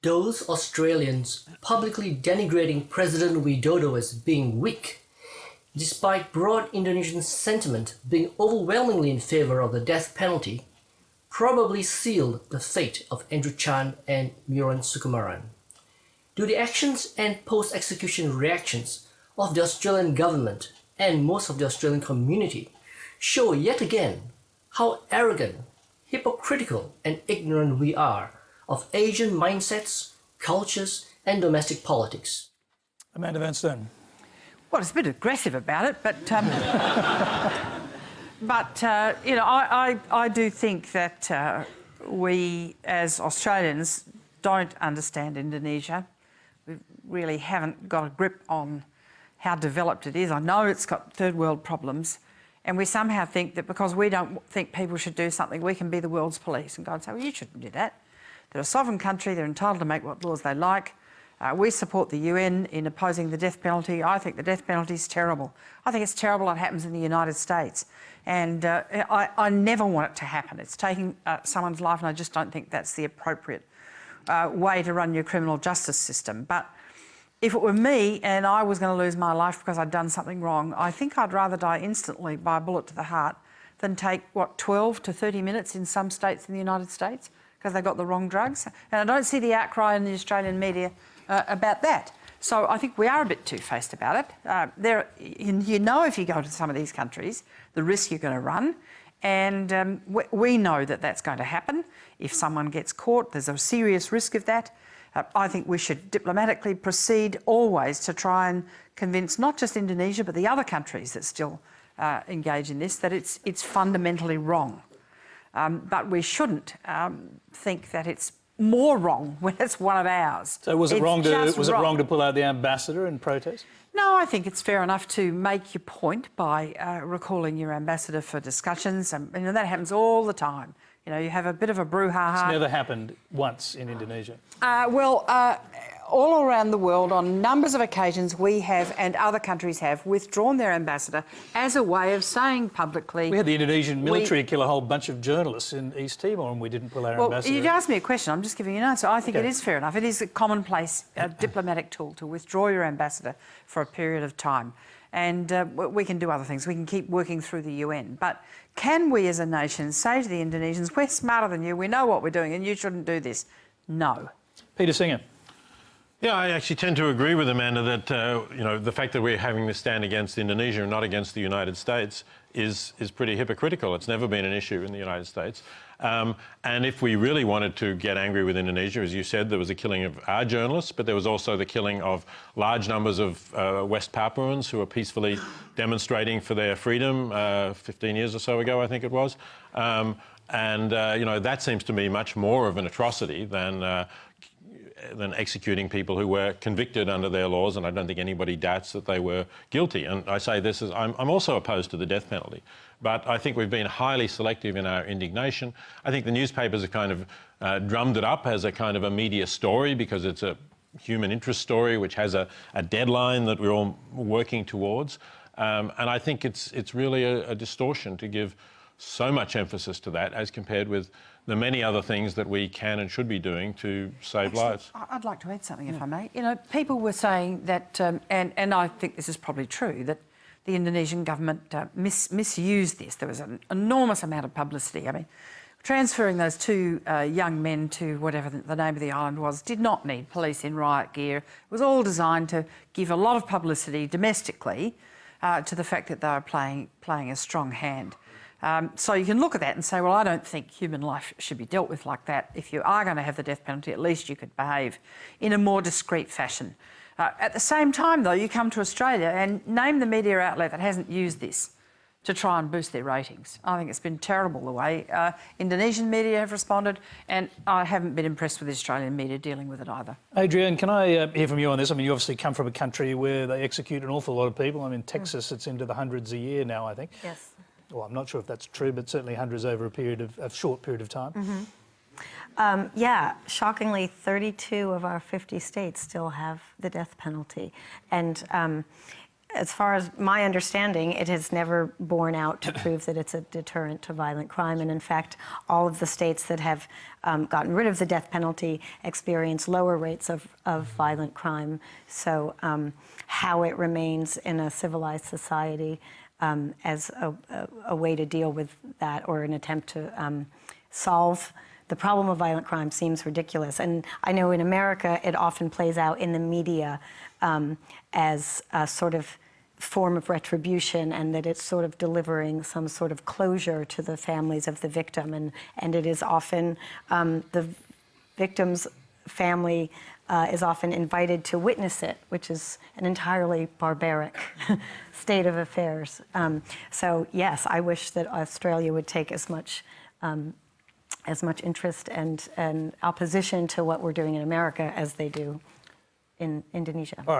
those Australians publicly denigrating President Widodo as being weak, despite broad Indonesian sentiment being overwhelmingly in favor of the death penalty, probably sealed the fate of Andrew Chan and Muran Sukumaran. Do the actions and post-execution reactions of the Australian government and most of the Australian community show yet again how arrogant, hypocritical and ignorant we are of Asian mindsets, cultures and domestic politics? Amanda Van Stern. Well, it's a bit aggressive about it, but you know, I do think that we as Australians don't understand Indonesia. We really haven't got a grip on how developed it is. I know it's got third world problems, and we somehow think that because we don't think people should do something, we can be the world's police and go and say, well, you shouldn't do that. They're a sovereign country, they're entitled to make what laws they like. We support the UN in opposing the death penalty. I think the death penalty is terrible. I think it's terrible it happens in the United States. And I never want it to happen. It's taking someone's life, and I just don't think that's the appropriate way to run your criminal justice system. But if it were me and I was going to lose my life because I'd done something wrong, I think I'd rather die instantly by a bullet to the heart than take, what, 12 to 30 minutes in some states in the United States because they got the wrong drugs. And I don't see the outcry in the Australian media about that. So I think we are a bit two-faced about it. You know, if you go to some of these countries, the risk you're going to run, and we know that that's going to happen. If someone gets caught, there's a serious risk of that. I think we should diplomatically proceed always to try and convince not just Indonesia but the other countries that still engage in this that it's fundamentally wrong. But we shouldn't think that it's more wrong when it's one of ours. So was it wrong to pull out the ambassador in protest? No, I think it's fair enough to make your point by recalling your ambassador for discussions. And you know, that happens all the time. You know, you have a bit of a brouhaha. It's never happened once in Indonesia. All around the world, on numbers of occasions, we have, and other countries have, withdrawn their ambassador as a way of saying publicly... We had the Indonesian military kill a whole bunch of journalists in East Timor and we didn't pull our ambassador. Well, you asked me a question, I'm just giving you an answer. I think it is fair enough. It is a commonplace diplomatic tool to withdraw your ambassador for a period of time. And we can do other things. We can keep working through the UN. But can we as a nation say to the Indonesians, we're smarter than you, we know what we're doing and you shouldn't do this? No. Peter Singer. Yeah, I actually tend to agree with Amanda that you know, the fact that we're having this stand against Indonesia and not against the United States is pretty hypocritical. It's never been an issue in the United States. And if we really wanted to get angry with Indonesia, as you said, there was a killing of our journalists, but there was also the killing of large numbers of West Papuans who were peacefully demonstrating for their freedom 15 years or so ago, I think it was. You know, that seems to me much more of an atrocity than executing people who were convicted under their laws, and I don't think anybody doubts that they were guilty. And I say this as I'm also opposed to the death penalty, but I think we've been highly selective in our indignation. I think the newspapers have kind of drummed it up as a kind of a media story because it's a human interest story which has a deadline that we're all working towards. And I think it's really a distortion to give so much emphasis to that as compared with the many other things that we can and should be doing to save lives. I'd like to add something, if I may. You know, people were saying that, and I think this is probably true, that the Indonesian government misused this. There was an enormous amount of publicity. I mean, transferring those two young men to whatever the name of the island was did not need police in riot gear. It was all designed to give a lot of publicity domestically to the fact that they were playing a strong hand. So you can look at that and say, well, I don't think human life should be dealt with like that. If you are going to have the death penalty, at least you could behave in a more discreet fashion. At the same time, though, you come to Australia and name the media outlet that hasn't used this to try and boost their ratings. I think it's been terrible the way Indonesian media have responded, and I haven't been impressed with the Australian media dealing with it either. Adrienne, can I hear from you on this? I mean, you obviously come from a country where they execute an awful lot of people. I mean, Texas, it's into the hundreds a year now, I think. Yes. Well, I'm not sure if that's true, but certainly hundreds over a short period of time. Mm-hmm. Yeah, shockingly, 32 of our 50 states still have the death penalty. And as far as my understanding, it has never borne out to prove that it's a deterrent to violent crime. And in fact, all of the states that have gotten rid of the death penalty experience lower rates of violent crime. So how it remains in a civilized society as a way to deal with that, or an attempt to solve the problem of violent crime, seems ridiculous. And I know in America it often plays out in the media as a sort of form of retribution, and that it's sort of delivering some sort of closure to the families of the victim. And it is often the victim's family is often invited to witness it, which is an entirely barbaric state of affairs. So yes, I wish that Australia would take as much interest and opposition to what we're doing in America as they do in Indonesia. All right.